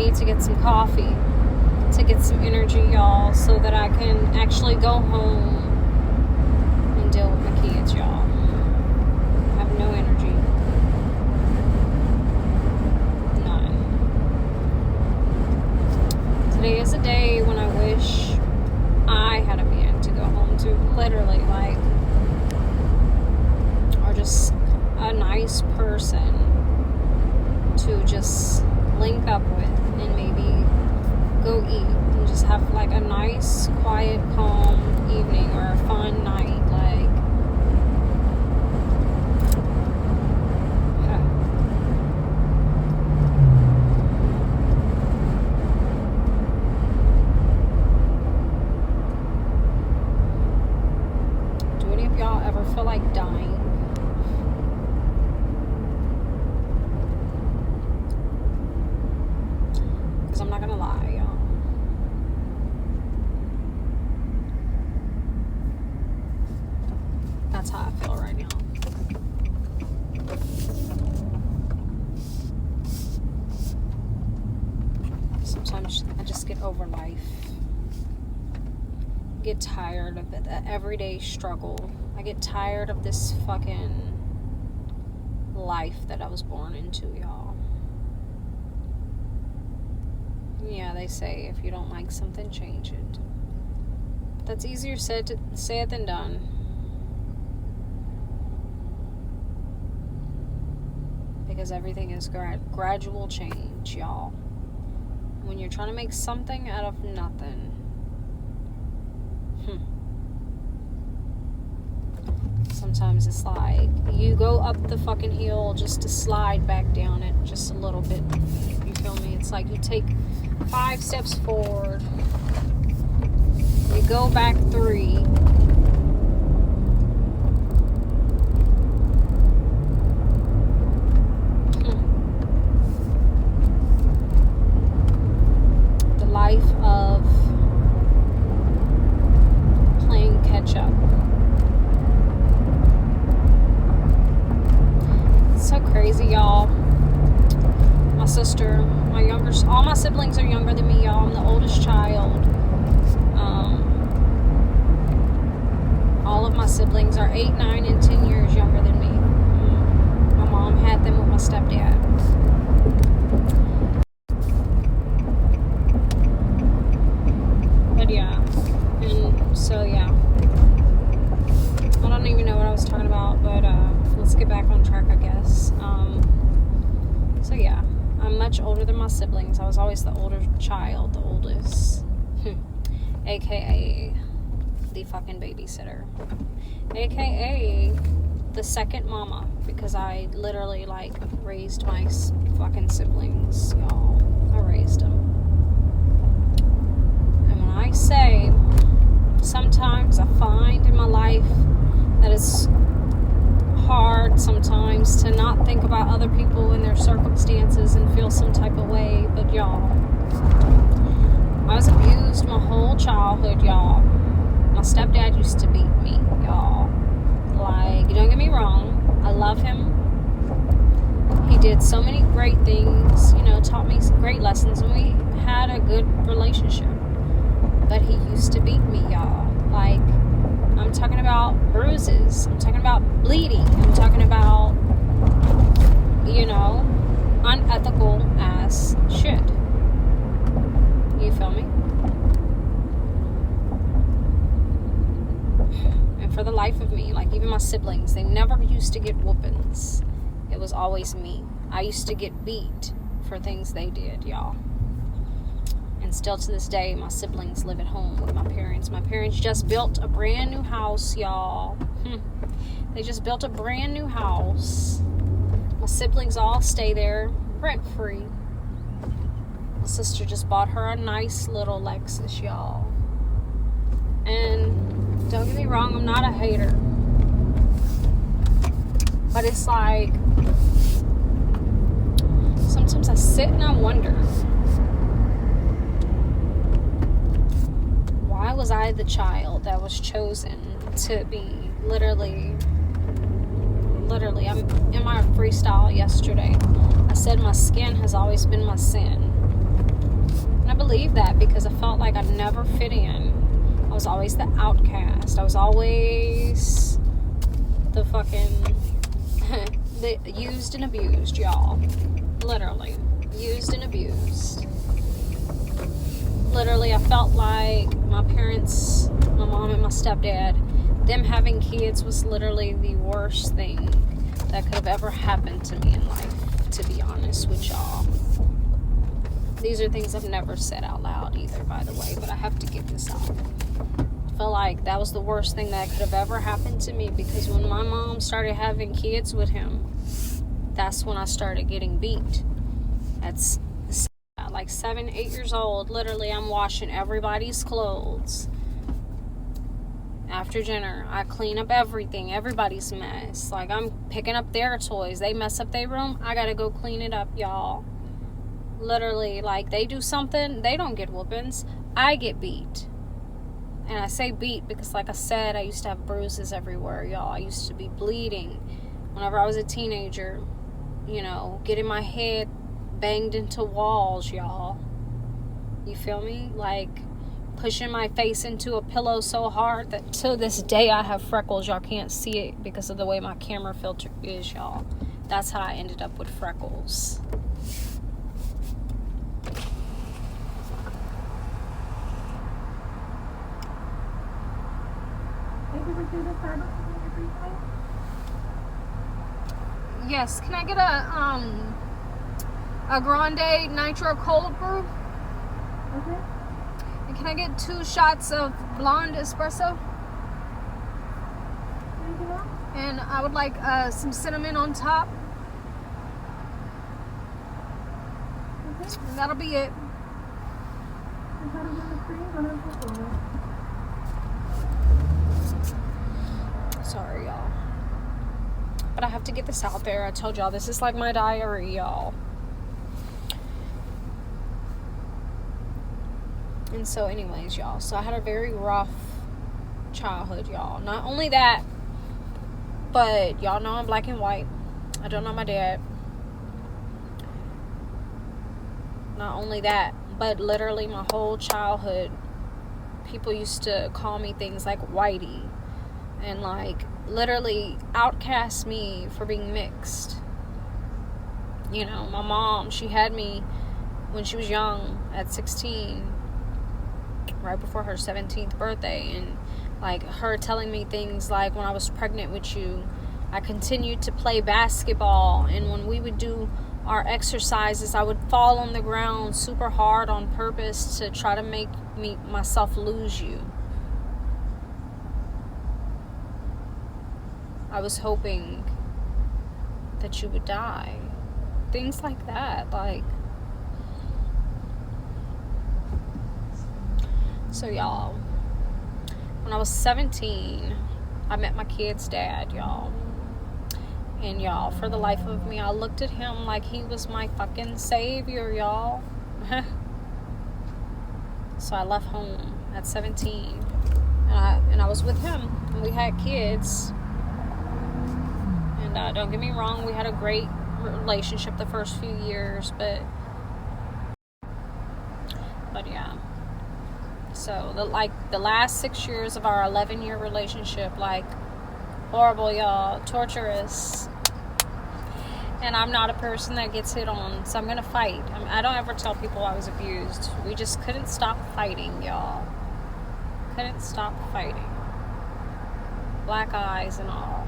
me to get some coffee, to get some energy, y'all, so that I can actually go home and deal with my kids, y'all. I have no energy. None. Today is a day when I wish I had a man to go home to, literally, like, or just a nice person to just link up with and maybe go eat and just have like a nice, quiet, calm evening or a fun night. Like, yeah. Do any of y'all ever feel like dying? Because I'm not gonna lie, y'all. That's how I feel right now. Sometimes I just get over life. Get tired of the everyday struggle. I get tired of this fucking life that I was born into, y'all. Yeah, they say if you don't like something, change it. But that's easier said than done. Because everything is gradual change, y'all. When you're trying to make something out of nothing. Sometimes it's like you go up the fucking hill just to slide back down it just a little bit. You feel me? It's like you take 5 steps forward, you go back 3. The life of playing catch up. It's so crazy, y'all. My sister, all my siblings are younger than me, y'all. I'm the oldest child. All of my siblings are 8, 9, and 10 years younger than me. My mom had them with my stepdad. But yeah, and so yeah. I don't even know what I was talking about, but let's get back on track, I guess. So yeah, I'm much older than my siblings. I was always the older child, the oldest. AKA the fucking babysitter. AKA the second mama, because I literally, like, raised my fucking siblings, y'all. I raised them. And when I say, sometimes I find in my life that it's hard sometimes to not think about other people and their circumstances and feel some type of way, but y'all, I was abused my whole childhood, y'all. My stepdad used to beat me, y'all. Like, don't get me wrong, I love him. He did so many great things, taught me some great lessons, and we had a good relationship. But he used to beat me, y'all. Like, I'm talking about bruises. I'm talking about bleeding. I'm talking about, unethical ass shit. You feel me? And for the life of me, like, even my siblings, they never used to get whoopings. It was always me. I used to get beat for things they did, y'all. And still to this day, my siblings live at home with my parents. My parents just built a brand new house, y'all. They just built a brand new house. My siblings all stay there rent-free. My sister just bought her a nice little Lexus, y'all. And don't get me wrong, I'm not a hater. But it's like, sometimes I sit and I wonder, why was I the child that was chosen to be literally Literally, I'm in my freestyle yesterday. I said my skin has always been my sin. And I believe that because I felt like I never fit in. I was always the outcast. I was always the fucking the used and abused, y'all. Literally, used and abused. Literally, I felt like my parents, my mom and my stepdad, them having kids was literally the worst thing that could have ever happened to me in life, to be honest with y'all. These are things I've never said out loud either, by the way, but I have to get this out. I feel like that was the worst thing that could have ever happened to me, because when my mom started having kids with him, that's when I started getting beat. That's like 7-8 years old. Literally, I'm washing everybody's clothes. After dinner, I clean up everything, everybody's mess. Like, I'm picking up their toys. They mess up their room, I gotta go clean it up, y'all. Literally, like, they do something, they don't get whoopings, I get beat. And I say beat because, like I said, I used to have bruises everywhere, y'all. I used to be bleeding whenever I was a teenager, you know, getting my head banged into walls, y'all. You feel me? Like, pushing my face into a pillow so hard that to this day I have freckles. Y'all can't see it because of the way my camera filter is, y'all. That's how I ended up with freckles. Yes, can I get a grande nitro cold brew? Okay. And can I get 2 shots of blonde espresso? Anything else? And I would like some cinnamon on top. Okay. And that'll be it. And how to run the cream on the floor. Sorry, y'all. But I have to get this out there. I told y'all, this is like my diary, y'all. And so anyways, y'all, so I had a very rough childhood, y'all. Not only that, but y'all know I'm black and white. I don't know my dad. Not only that, but literally my whole childhood, people used to call me things like whitey. And like literally outcast me for being mixed. You know, my mom, she had me when she was young at 16, right before her 17th birthday, and like her telling me things like, when I was pregnant with you, I continued to play basketball, and when we would do our exercises, I would fall on the ground super hard on purpose to try to make myself lose you. I was hoping that you would die. Things like that. Like, so y'all, when I was 17, I met my kid's dad, y'all. And y'all, for the life of me, I looked at him like he was my fucking savior, y'all. So I left home at 17, and I was with him, and we had kids. And don't get me wrong, we had a great relationship the first few years, but yeah. So the last 6 years of our 11-year relationship, like, horrible, y'all, torturous. And I'm not a person that gets hit on, so I'm gonna fight. I don't ever tell people I was abused. We just couldn't stop fighting, y'all. Couldn't stop fighting. Black eyes and all.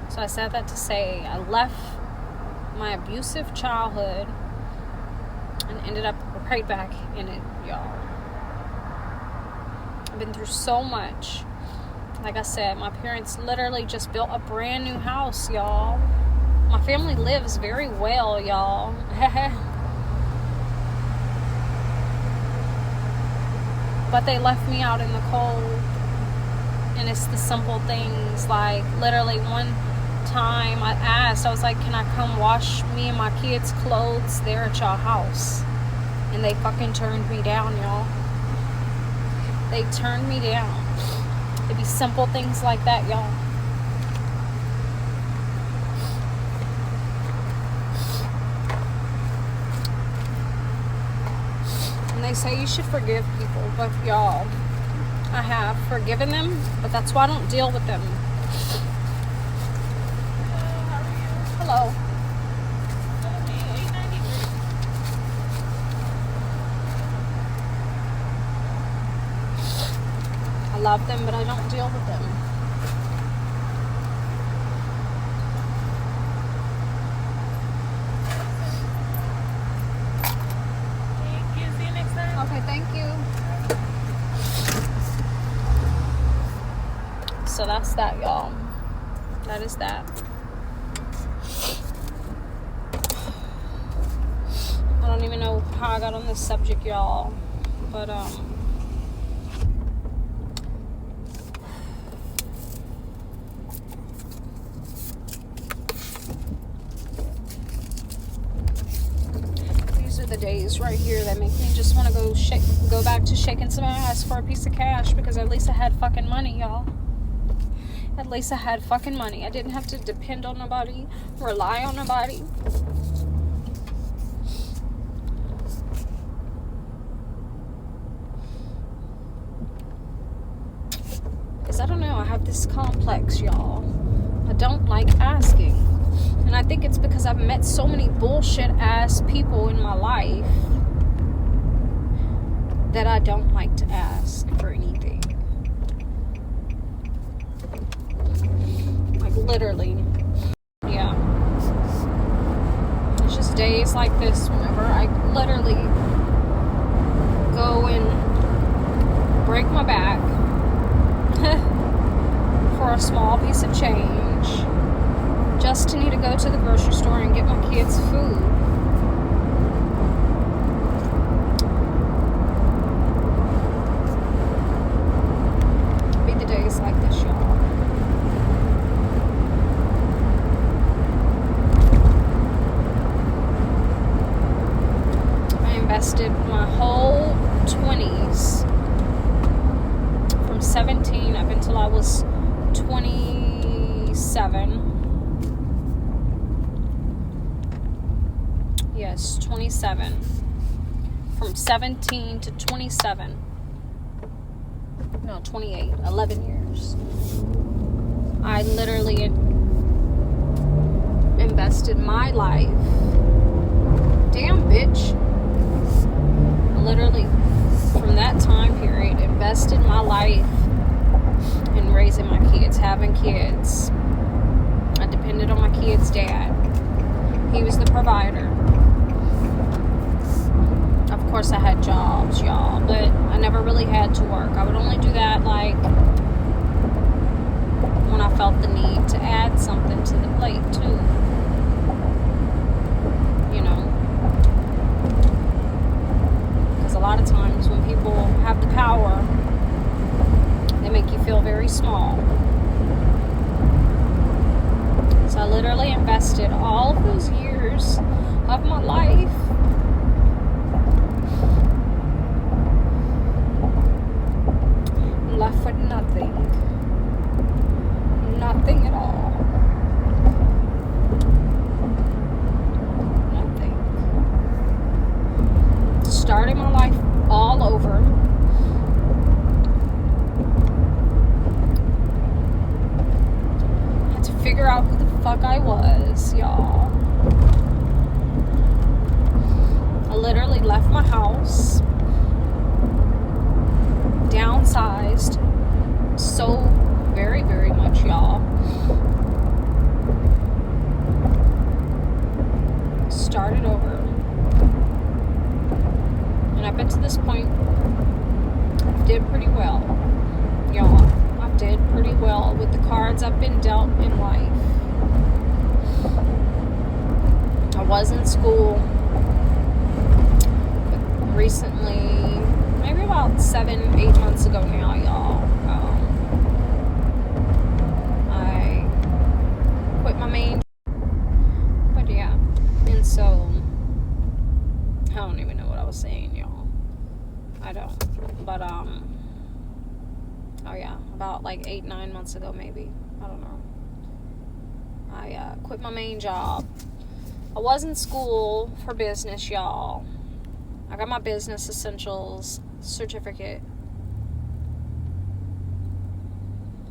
So I said that to say I left my abusive childhood and ended up right back in it, y'all. I've been through so much. Like I said, my parents literally just built a brand new house, y'all. My family lives very well, y'all. But they left me out in the cold. And it's the simple things, like literally one time I was like, can I come wash me and my kids' clothes there at y'all house? And they fucking turned me down, y'all. They turn me down. It'd be simple things like that, y'all. And they say you should forgive people, but y'all, I have forgiven them, but that's why I don't deal with them. Hello. I love them, but I don't deal with them. Thank you. See you next time. Okay, thank you. So that's that, y'all. That is that. I don't even know how I got on this subject, y'all. But, these are the days right here that make me just want to go back to shaking some ass for a piece of cash, because at least I had fucking money, y'all. At least I had fucking money. I didn't have to depend on nobody, rely on nobody. Because I don't know, I have this complex, y'all. I don't like asking. And I think it's because I've met so many bullshit ass people in my life that I don't like to ask for anything. Like, literally. Yeah. It's just days like this whenever I literally go and break my back for a small piece of change, just to need to go to the grocery store and get my kids food. Be the days like this, y'all. I invested my whole 20s, from 17 up until I was 27. Yes, 27. From 17 to 27. No, 28. 11 years. I literally invested my life. Damn, bitch. Literally, from that time period, invested my life in raising my kids, having kids. I depended on my kids' dad. He was the provider. Of course, I had jobs, y'all, but I never really had to work. I would only do that, like, when I felt the need to add something to the plate, too. You know? Because a lot of times when people have the power, they make you feel very small. So I literally invested all of those years of my life and left with nothing. Nothing at all. Nothing. Starting my life all over. Had to figure out who the fuck I was, y'all. I literally left my house, downsized so very, very much, y'all. Started over. And up until this point, I did pretty well, y'all. I did pretty well with the cards I've been dealt in life. I was in school, but recently, maybe about 7-8 months ago now, y'all, I quit my main job. But yeah, and so I don't even know what I was saying, y'all. I don't. But Oh yeah, about like 8-9 months ago, maybe. I don't know. I quit my main job. I was in school for business, y'all. I got my business essentials certificate.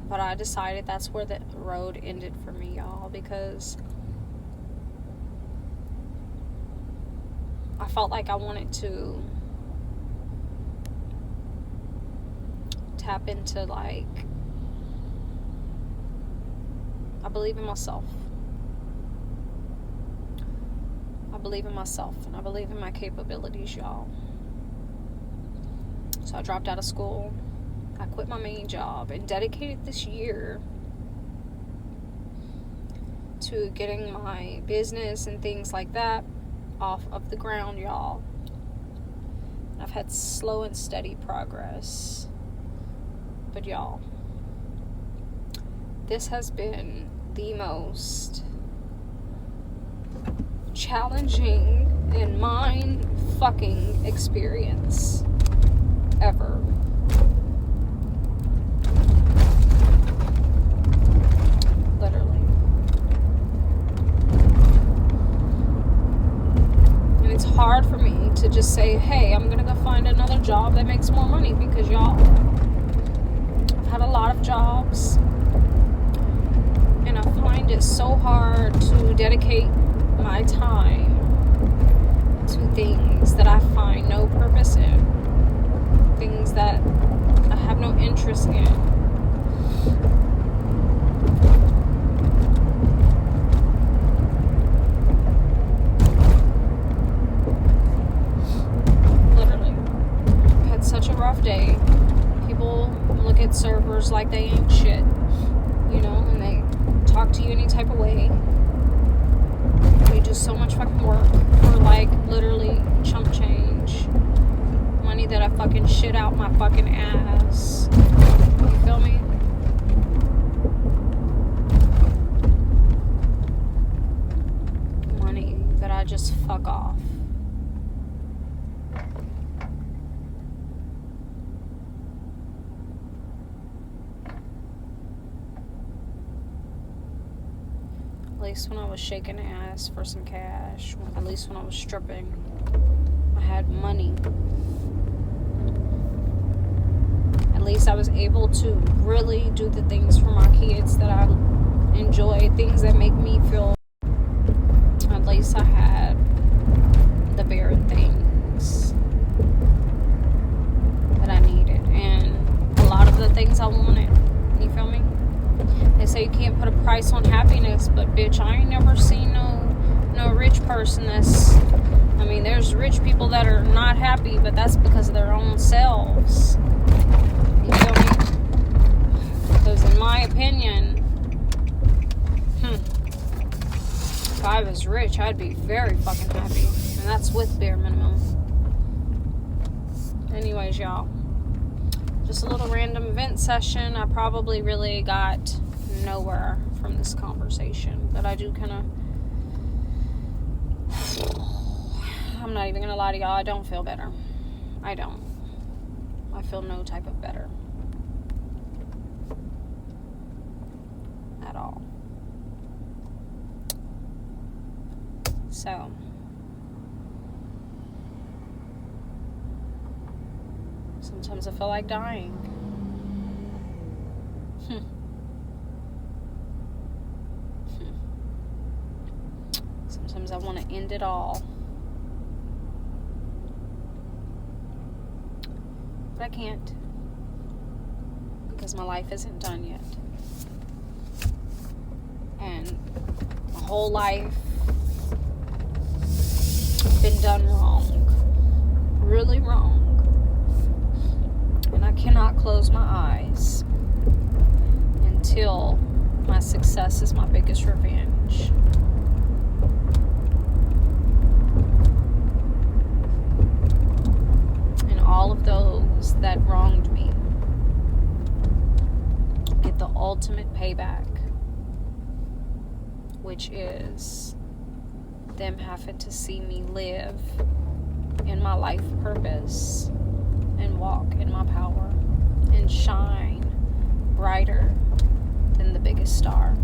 But I decided that's where the road ended for me, y'all, because I felt like I wanted to tap into, like, I believe in myself. I believe in myself, and I believe in my capabilities, y'all. So I dropped out of school. I quit my main job and dedicated this year to getting my business and things like that off of the ground, y'all. I've had slow and steady progress. But y'all, this has been the most challenging and mind-fucking experience ever. Literally. And it's hard for me to just say, hey, I'm gonna go find another job that makes more money, because y'all, I've had a lot of jobs and I find it so hard to dedicate my time to things that I find no purpose in, things that I have no interest in. Literally, I had such a rough day. People look at servers like they ain't shit, you know, and they talk to you any type of way. You do so much fucking work for, like, literally chump change. Money that I fucking shit out my fucking ass. You feel me? Money that I just fuck off. At least when I was shaking ass for some cash, at least when I was stripping, I had money. At least I was able to really do the things for my kids that I enjoy, things that make me feel. At least I had the bare things that I needed, and a lot of the things I wanted. You feel me? They say you can't put a price on happiness, but bitch, I ain't never seen no rich person that's, I mean, there's rich people that are not happy, but that's because of their own selves. You feel me? Because in my opinion, if I was rich, I'd be very fucking happy, and that's with bare minimum. Anyways, y'all, just a little random vent session. I probably really got nowhere from this conversation, but I do kind of, I'm not even gonna lie to y'all, I don't feel better. I don't. I feel no type of better at all. So sometimes I feel like dying. Sometimes I want to end it all. But I can't. Because my life isn't done yet. And my whole life been done wrong. Really wrong. And I cannot close my eyes until my success is my biggest revenge. And all of those that wronged me get the ultimate payback, which is them having to see me live in my life purpose and walk in my power and shine brighter than the biggest star.